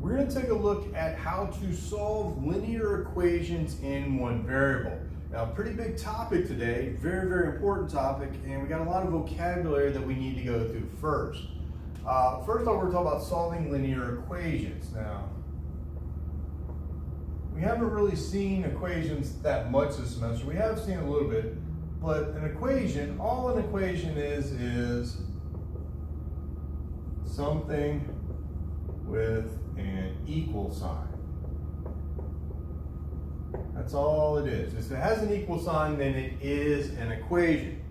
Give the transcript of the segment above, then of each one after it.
we're going to take a look at how to solve linear equations in one variable. Now, pretty big topic today, very, very important topic, and we got a lot of vocabulary that we need to go through first. First off, we're talking about solving linear equations. Now, we haven't really seen equations that much this semester. We have seen a little bit, but an equation, all an equation is something with an equal sign. That's all it is. If it has an equal sign, then it is an equation.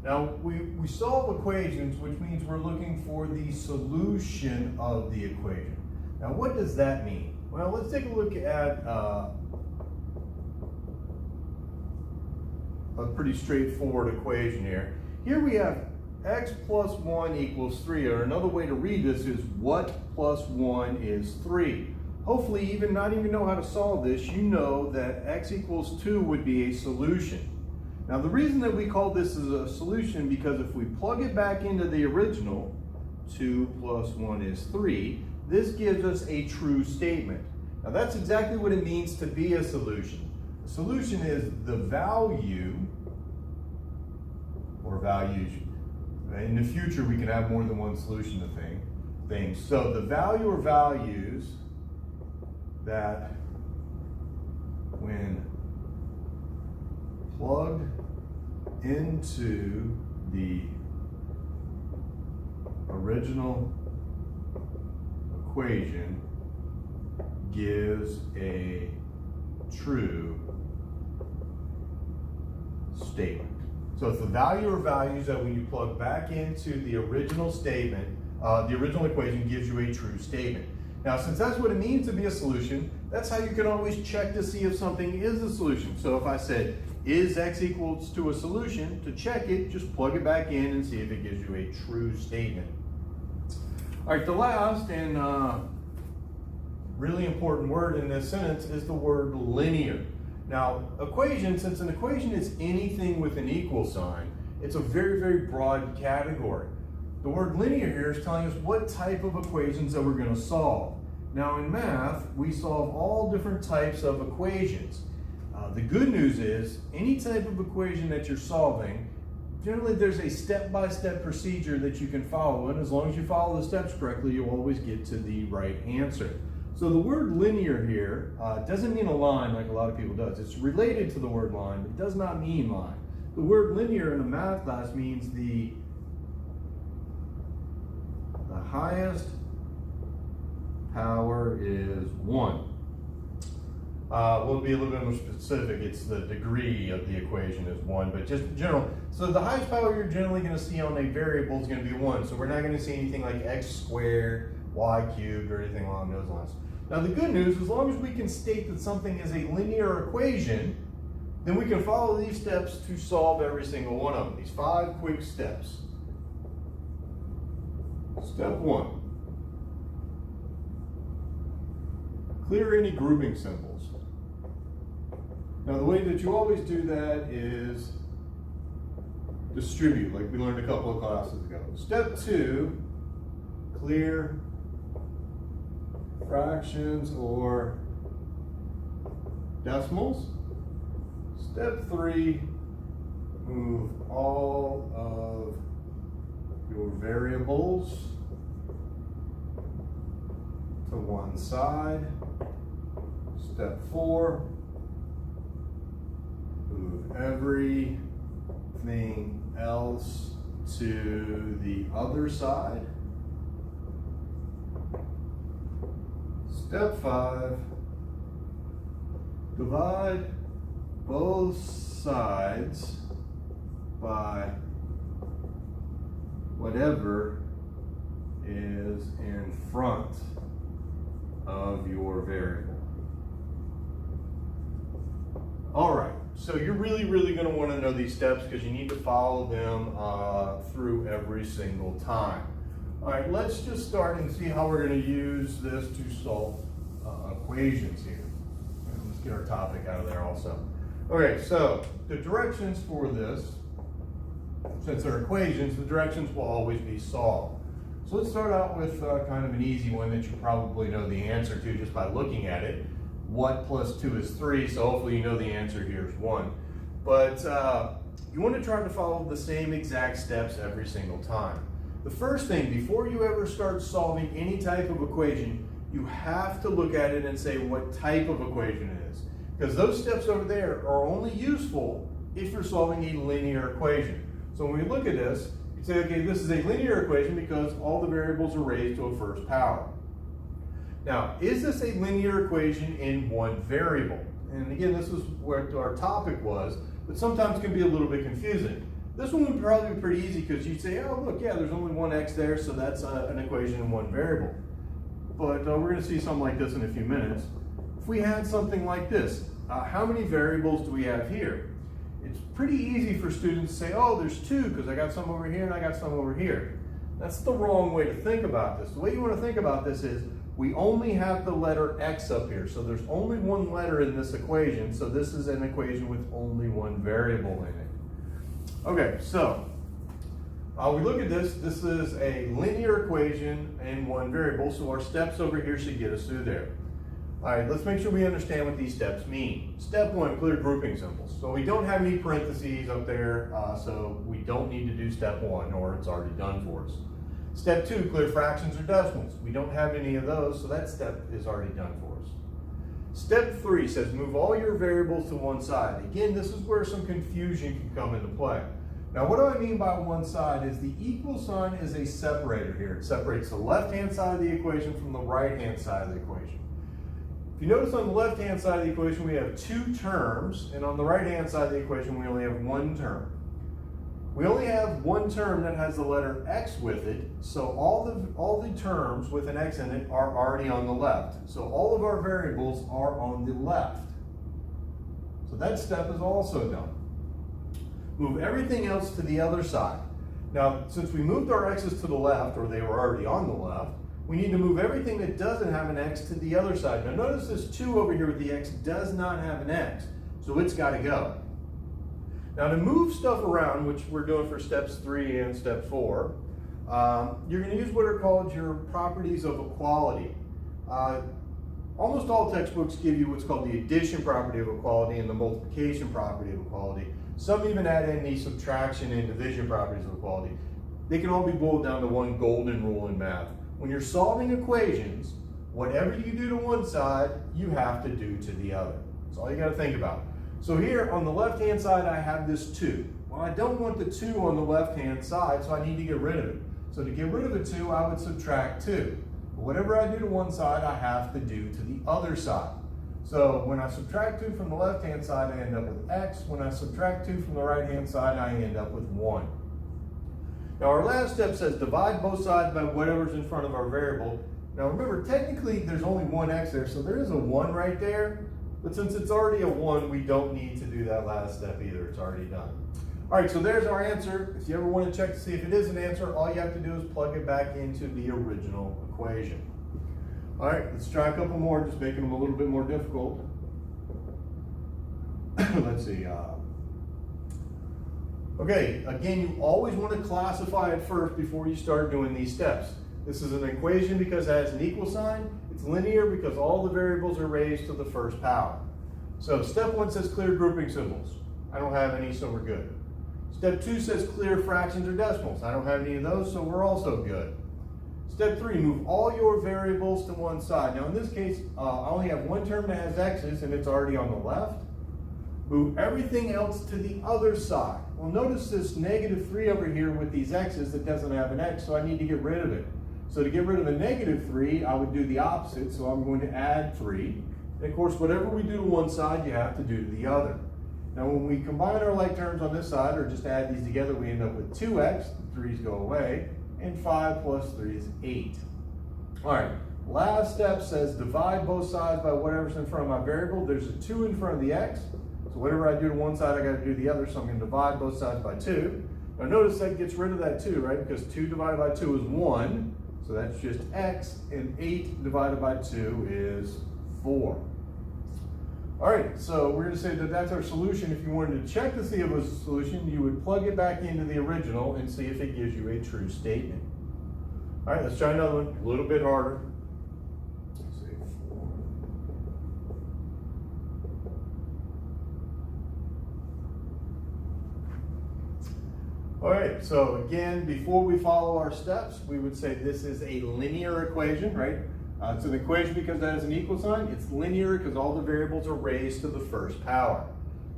Now, we solve equations, which means we're looking for the solution of the equation. Now, what does that mean? Well, let's take a look at a pretty straightforward equation here. Here we have x plus 1 equals 3, or another way to read this is what plus 1 is 3. Hopefully, not even know how to solve this, you know that x equals 2 would be a solution. Now, the reason that we call this as a solution, because if we plug it back into the original, 2 plus 1 is 3, this gives us a true statement. Now, that's exactly what it means to be a solution. A solution is the value, or values. In the future, we can have more than one solution to things. So the value or values that, when plugged into the original equation, gives a true statement. So it's the value or values that when you plug back into the original statement, the original equation gives you a true statement. Now, since that's what it means to be a solution, that's how you can always check to see if something is a solution. So if I said, is x equals to a solution, to check it, just plug it back in and see if it gives you a true statement. All right, the last and really important word in this sentence is the word linear. Now, equation, since an equation is anything with an equal sign, it's a very, very broad category. The word linear here is telling us what type of equations that we're going to solve. Now, in math, we solve all different types of equations. The good news is, any type of equation that you're solving, generally there's a step-by-step procedure that you can follow, and as long as you follow the steps correctly, you'll always get to the right answer. So the word linear here doesn't mean a line like a lot of people does. It's related to the word line, but it does not mean line. The word linear in a math class means the highest power is 1. We'll be a little bit more specific. It's the degree of the equation is 1, but just general. So the highest power you're generally going to see on a variable is going to be 1. So we're not going to see anything like x squared, y cubed, or anything along those lines. Now, the good news, as long as we can state that something is a linear equation, then we can follow these steps to solve every single one of them. These 5 quick steps. Step 1. Clear any grouping symbols. Now, the way that you always do that is distribute, like we learned a couple of classes ago. Step 2, clear fractions or decimals. Step 3, move all of your variables to one side. Step 4, move everything else to the other side. Step 5, divide both sides by whatever is in front of your variable. All right, so you're really going to want to know these steps because you need to follow them through every single time. All right, let's just start and see how we're going to use this to solve equations here. Let's get our topic out of there also. Okay, so the directions for this, since they're equations, the directions will always be solved. So let's start out with kind of an easy one that you probably know the answer to just by looking at it. What plus 2 is 3, so hopefully you know the answer here is 1. But you want to try to follow the same exact steps every single time. The first thing, before you ever start solving any type of equation, you have to look at it and say what type of equation it is. Because those steps over there are only useful if you're solving a linear equation. So when we look at this, you say, okay, this is a linear equation because all the variables are raised to a first power. Now, is this a linear equation in one variable? And again, this is what our topic was, but sometimes can be a little bit confusing. This one would probably be pretty easy because you'd say, oh, look, yeah, there's only one x there, so that's an equation in one variable. But we're going to see something like this in a few minutes. If we had something like this, how many variables do we have here? It's pretty easy for students to say, oh, there's 2 because I got some over here and I got some over here. That's the wrong way to think about this. The way you want to think about this is we only have the letter x up here. So there's only one letter in this equation. So this is an equation with only one variable in it. Okay, so we look at this. This is a linear equation in one variable. So our steps over here should get us through there. All right, let's make sure we understand what these steps mean. Step 1, clear grouping symbols. So we don't have any parentheses up there, so we don't need to do step 1, or it's already done for us. Step 2, clear fractions or decimals. We don't have any of those, so that step is already done for us. Step 3 says move all your variables to one side. Again, this is where some confusion can come into play. Now, what do I mean by one side is the equal sign is a separator here. It separates the left-hand side of the equation from the right-hand side of the equation. If you notice on the left-hand side of the equation, we have 2 terms, and on the right-hand side of the equation, we only have 1 term. We only have 1 term that has the letter x with it, so all the terms with an x in it are already on the left. So all of our variables are on the left. So that step is also done. Move everything else to the other side. Now, since we moved our x's to the left, or they were already on the left, we need to move everything that doesn't have an x to the other side. Now notice this 2 over here with the x does not have an x, so it's got to go. Now to move stuff around, which we're doing for steps 3 and step 4, you're going to use what are called your properties of equality. Almost all textbooks give you what's called the addition property of equality and the multiplication property of equality. Some even add in the subtraction and division properties of equality. They can all be boiled down to one golden rule in math. When you're solving equations, whatever you do to one side, you have to do to the other. That's all you got to think about. So here on the left-hand side, I have this 2. Well, I don't want the 2 on the left-hand side, so I need to get rid of it. So to get rid of the 2, I would subtract 2. But whatever I do to one side, I have to do to the other side. So when I subtract 2 from the left-hand side, I end up with x. When I subtract 2 from the right-hand side, I end up with 1. Now our last step says divide both sides by whatever's in front of our variable. Now remember, technically there's only one x there, so there is a 1 right there. But since it's already a 1, we don't need to do that last step either. It's already done. All right, so there's our answer. If you ever want to check to see if it is an answer, all you have to do is plug it back into the original equation. All right, let's try a couple more, just making them a little bit more difficult. Let's see. Okay, again, you always want to classify it first before you start doing these steps. This is an equation because it has an equal sign. It's linear because all the variables are raised to the first power. So step 1 says clear grouping symbols. I don't have any, so we're good. Step 2 says clear fractions or decimals. I don't have any of those, so we're also good. Step 3, move all your variables to one side. Now in this case, I only have 1 term that has x's and it's already on the left. Move everything else to the other side. Well, notice this -3 over here with these x's that doesn't have an x, so I need to get rid of it. So to get rid of the -3, I would do the opposite, so I'm going to add 3. And of course, whatever we do to one side, you have to do to the other. Now when we combine our like terms on this side, or just add these together, we end up with 2x, the 3's go away, and 5 plus 3 is 8. All right, last step says divide both sides by whatever's in front of my variable. There's a 2 in front of the x, so whatever I do to one side, I got to do the other, so I'm going to divide both sides by 2. Now notice that gets rid of that 2, right? Because 2 divided by 2 is 1, so that's just x, and 8 divided by 2 is 4. All right, so we're going to say that that's our solution. If you wanted to check to see if it was a solution, you would plug it back into the original and see if it gives you a true statement. All right, let's try another one, a little bit harder. Let's see, 4. All right, so again, before we follow our steps, we would say this is a linear equation, right? It's an equation because that has an equal sign. It's linear because all the variables are raised to the first power.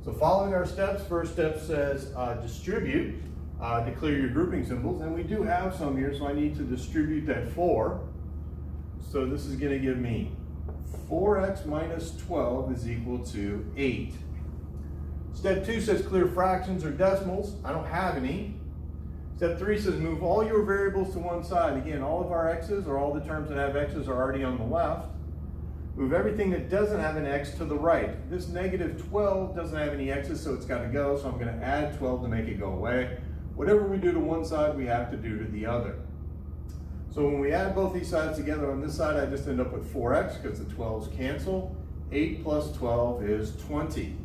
So following our steps, first step says distribute to clear your grouping symbols. And we do have some here, so I need to distribute that 4. So this is going to give me 4x minus 12 is equal to 8. Step 2 says clear fractions or decimals. I don't have any. Step 3 says move all your variables to one side. Again, all of our x's, or all the terms that have x's, are already on the left. Move everything that doesn't have an x to the right. This negative 12 doesn't have any x's, so it's got to go. So I'm going to add 12 to make it go away. Whatever we do to one side, we have to do to the other. So when we add both these sides together, on this side, I just end up with 4x because the 12s cancel. 8 plus 12 is 20.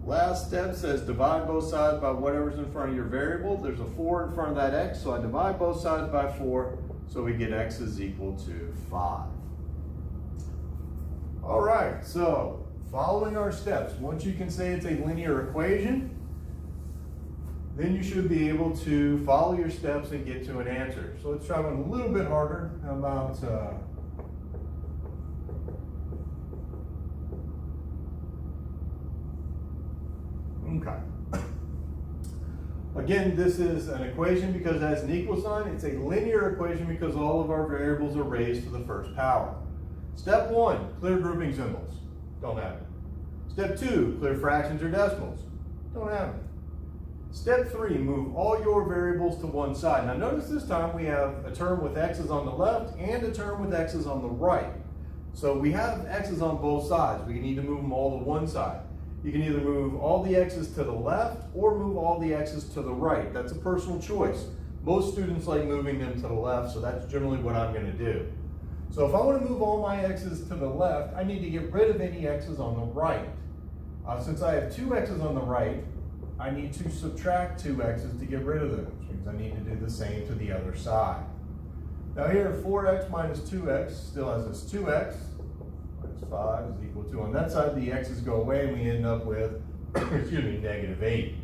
Last step says divide both sides by whatever's in front of your variable. There's a 4 in front of that x, so I divide both sides by 4, so we get x is equal to 5. All right, so following our steps, once you can say it's a linear equation, then you should be able to follow your steps and get to an answer. So let's try one a little bit harder. How about okay. Again, this is an equation because it has an equal sign. It's a linear equation because all of our variables are raised to the first power. Step 1, clear grouping symbols. Don't have it. Step 2, clear fractions or decimals. Don't have it. Step 3, move all your variables to one side. Now notice this time we have a term with x's on the left and a term with x's on the right. So we have x's on both sides. We need to move them all to one side. You can either move all the x's to the left or move all the x's to the right. That's a personal choice. Most students like moving them to the left, so that's generally what I'm going to do. So if I want to move all my x's to the left, I need to get rid of any x's on the right. Since I have 2 x's on the right, I need to subtract 2 x's to get rid of them, which means I need to do the same to the other side. Now here, 4x minus 2x still has this 2x. 5 is equal to, on that side, the x's go away and we end up with, excuse me, negative 8.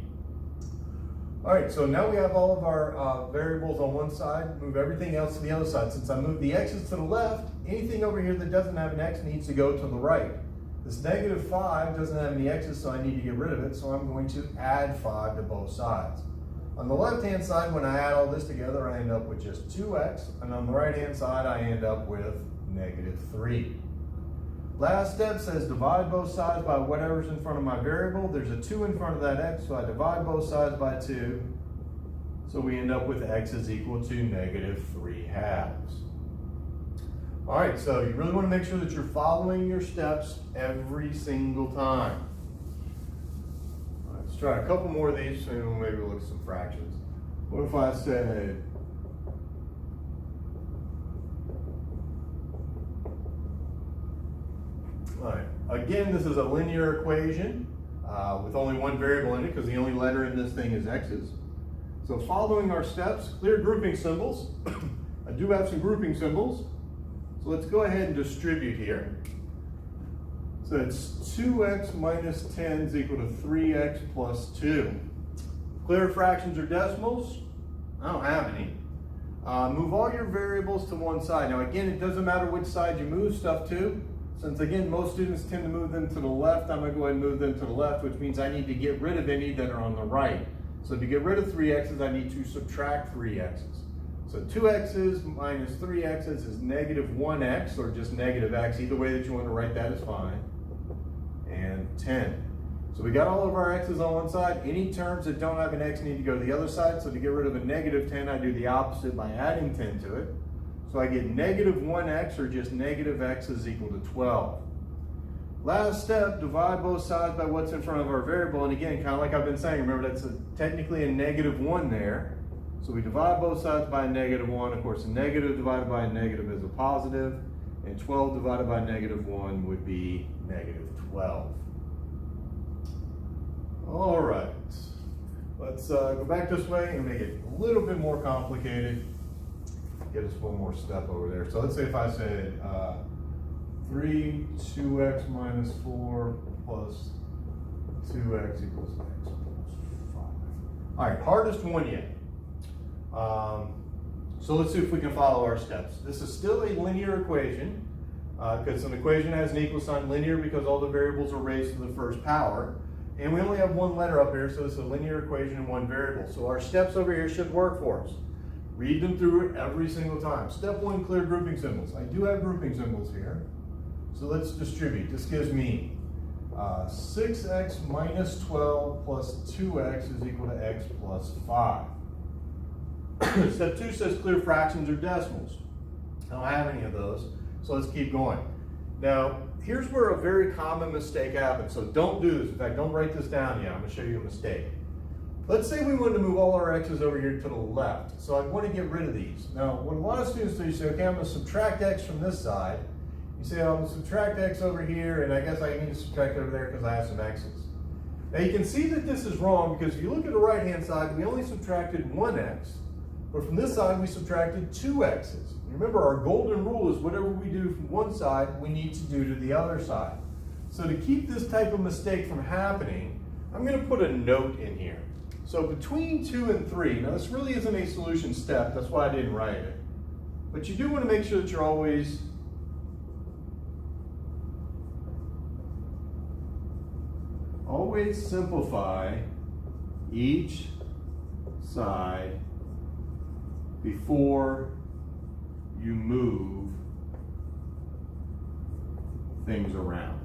All right, so now we have all of our variables on one side, move everything else to the other side. Since I moved the x's to the left, anything over here that doesn't have an x needs to go to the right. This negative 5 doesn't have any x's, so I need to get rid of it, so I'm going to add 5 to both sides. On the left-hand side, when I add all this together, I end up with just 2x, and on the right-hand side, I end up with negative 3. Last step says divide both sides by whatever's in front of my variable. There's a 2 in front of that x, so I divide both sides by 2. So we end up with x is equal to negative 3/2. All right, so you really want to make sure that you're following your steps every single time. All right, let's try a couple more of these, and maybe we'll look at some fractions. What if I said, all right, again, this is a linear equation with only one variable in it because the only letter in this thing is x's. So following our steps, clear grouping symbols. I do have some grouping symbols. So let's go ahead and distribute here. So it's 2x minus 10 is equal to 3x plus 2. Clear fractions or decimals? I don't have any. Move all your variables to one side. Now again, it doesn't matter which side you move stuff to. Since again, most students tend to move them to the left, I'm going to go ahead and move them to the left, which means I need to get rid of any that are on the right. So to get rid of 3 x's, I need to subtract 3 x's. So 2 x's minus 3 x's is negative 1x, or just negative x. Either way that you want to write that is fine. And 10. So we got all of our x's on one side. Any terms that don't have an x need to go to the other side. So to get rid of a negative 10, I do the opposite by adding 10 to it. So I get negative 1x, or just negative x is equal to 12. Last step, divide both sides by what's in front of our variable. And again, kind of like I've been saying, remember that's technically a negative 1 there. So we divide both sides by a negative 1. Of course, a negative divided by a negative is a positive. And 12 divided by negative 1 would be negative 12. All right. Let's go back this way and make it a little bit more complicated. get us one more step over there. So let's say if I said 3, 2x minus 4 plus 2x equals x plus 5. All right, hardest one yet. So let's see if we can follow our steps. This is still a linear equation because an equation has an equal sign, linear because all the variables are raised to the first power. And we only have one letter up here, so it's a linear equation and one variable. So our steps over here should work for us. Read them through it every single time. Step 1, clear grouping symbols. I do have grouping symbols here. So let's distribute. This gives me 6x minus 12 plus 2x is equal to x plus 5. Step 2 says clear fractions or decimals. I don't have any of those, so let's keep going. Now, here's where a very common mistake happens, so don't do this. In fact, don't write this down yet. I'm going to show you a mistake. Let's say we wanted to move all our x's over here to the left, so I want to get rid of these. Now, what a lot of students do, you say, okay, I'm going to subtract x from this side. You say, I'm going to subtract x over here, and I guess I need to subtract over there because I have some x's. Now, you can see that this is wrong because if you look at the right-hand side, we only subtracted one x, but from this side, we subtracted two x's. Remember, our golden rule is whatever we do from one side, we need to do to the other side. So to keep this type of mistake from happening, I'm going to put a note in here. So between 2 and 3, now this really isn't a solution step, that's why I didn't write it. But you do want to make sure that you're always simplify each side before you move things around.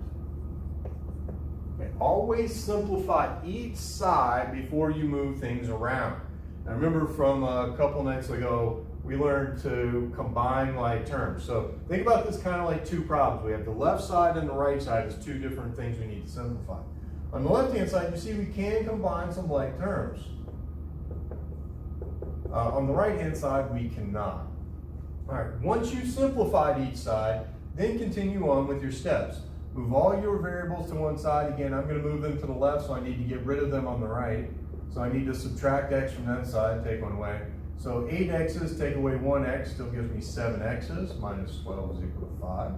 Okay. Always simplify each side before you move things around. Now remember from a couple nights ago, we learned to combine like terms. So think about this kind of like two problems. We have the left side and the right side as two different things we need to simplify. On the left-hand side, you see we can combine some like terms. On the right-hand side, we cannot. All right, once you've simplified each side, then continue on with your steps. Move all your variables to one side. Again, I'm going to move them to the left, so I need to get rid of them on the right. So I need to subtract x from that side, take one away. So 8 x's, take away 1 x, still gives me 7 x's, minus 12 is equal to 5.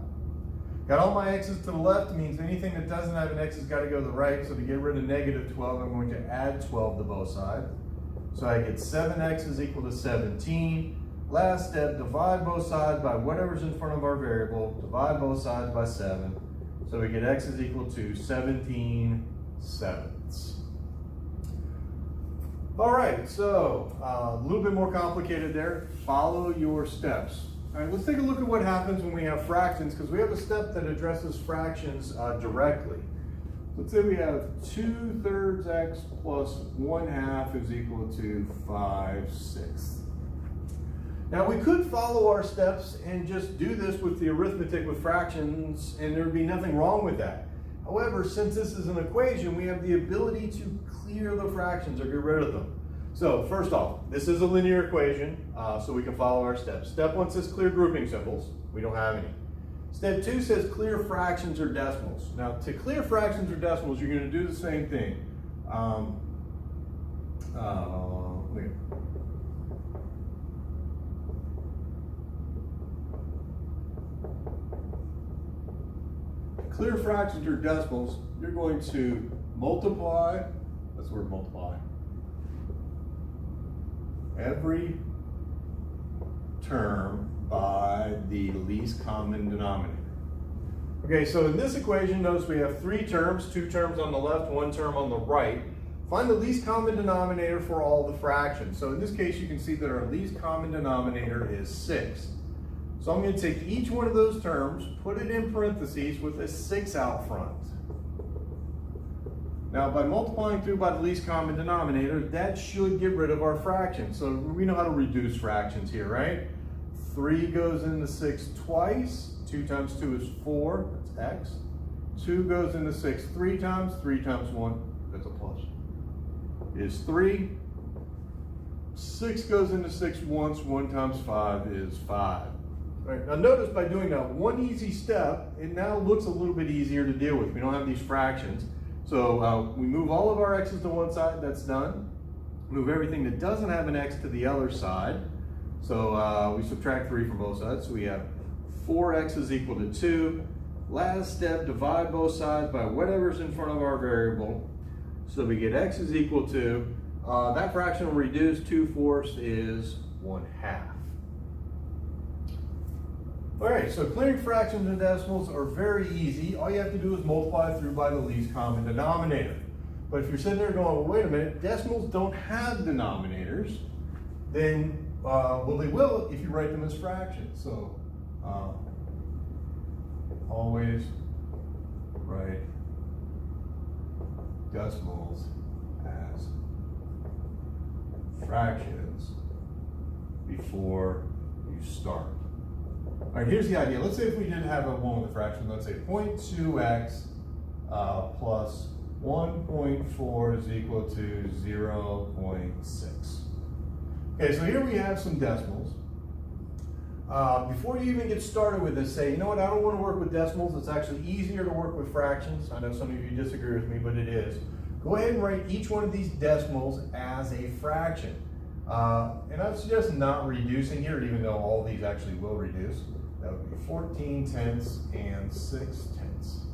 Got all my x's to the left, means anything that doesn't have an x has got to go to the right. So to get rid of negative 12, I'm going to add 12 to both sides. So I get 7x is equal to 17. Last step, divide both sides by whatever's in front of our variable. Divide both sides by 7. So we get x is equal to 17 sevenths. All right, so a little bit more complicated there. Follow your steps. All right, let's take a look at what happens when we have fractions, because we have a step that addresses fractions directly. Let's say we have 2/3 x plus 1/2 is equal to 5/6. Now we could follow our steps and just do this with the arithmetic with fractions, and there would be nothing wrong with that. However, since this is an equation, we have the ability to clear the fractions or get rid of them. So first off, this is a linear equation, so we can follow our steps. Step 1 says clear grouping symbols. We don't have any. Step 2 says clear fractions or decimals. Now, to clear fractions or decimals, you're going to do the same thing. Clear fractions or decimals, you're going to multiply, that's the word multiply, every term by the least common denominator. Okay, so in this equation, notice we have 3 terms, 2 terms on the left, 1 term on the right. Find the least common denominator for all the fractions. So in this case, you can see that our least common denominator is 6. So I'm going to take each one of those terms, put it in parentheses with a 6 out front. Now, by multiplying through by the least common denominator, that should get rid of our fraction. So we know how to reduce fractions here, right? 3 goes into 6 twice. 2 times 2 is 4, that's x. 2 goes into 6 3 times 1, that's a plus, is 3. 6 goes into 6 once, 1 times 5 is 5. All right, now notice by doing that one easy step, it now looks a little bit easier to deal with. We don't have these fractions. So we move all of our x's to one side, that's done. Move everything that doesn't have an x to the other side. So we subtract 3 from both sides. So we have 4x is equal to 2. Last step, divide both sides by whatever's in front of our variable. So we get x is equal to, that fraction will reduce, 2/4 is 1/2. All right, so clearing fractions and decimals are very easy. All you have to do is multiply through by the least common denominator. But if you're sitting there going, well, wait a minute, decimals don't have denominators, then, well, they will if you write them as fractions. So always write decimals as fractions before you start. All right, here's the idea. Let's say if we didn't have a one with a fraction, let's say 0.2x plus 1.4 is equal to 0.6. Okay, so here we have some decimals. Before you even get started with this, say, you know what, I don't want to work with decimals. It's actually easier to work with fractions. I know some of you disagree with me, but it is. Go ahead and write each one of these decimals as a fraction. And I suggest not reducing here, even though all these actually will reduce. That would be 14/10 and 6/10.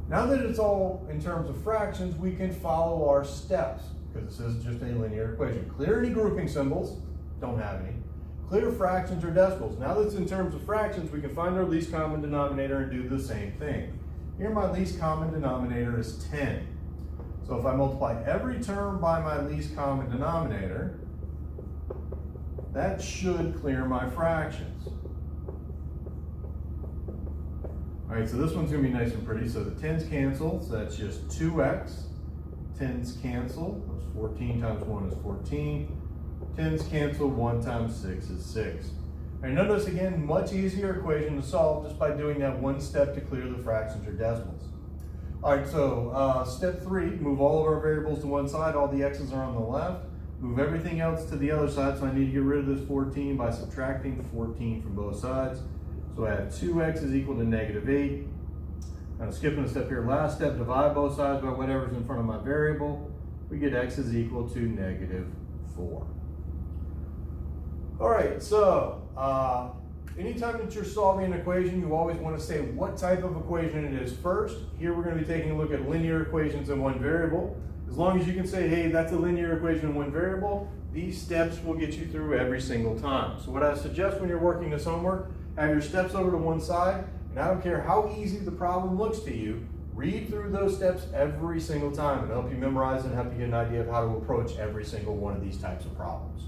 Now that it's all in terms of fractions, we can follow our steps, because this is just a linear equation. Clear any grouping symbols, don't have any. Clear fractions or decimals. Now that it's in terms of fractions, we can find our least common denominator and do the same thing. Here my least common denominator is 10. So if I multiply every term by my least common denominator, that should clear my fractions. All right, so this one's gonna be nice and pretty. So the 10s cancel, so that's just 2x. 10s cancel, that's 14 times 1 is 14. 10s cancel, 1 times 6 is 6. All right, notice again, much easier equation to solve just by doing that one step to clear the fractions or decimals. All right, so step 3, move all of our variables to one side, all the x's are on the left. Move everything else to the other side, so I need to get rid of this 14 by subtracting 14 from both sides. So I have 2x is equal to -8. Kind of skipping a step here. Last step, divide both sides by whatever's in front of my variable. We get x is equal to -4. All right, so anytime that you're solving an equation, you always want to say what type of equation it is first. Here we're going to be taking a look at linear equations in one variable. As long as you can say, hey, that's a linear equation in one variable, these steps will get you through every single time. So what I suggest when you're working this homework, have your steps over to one side, and I don't care how easy the problem looks to you, read through those steps every single time. It'll help you memorize and help you get an idea of how to approach every single one of these types of problems.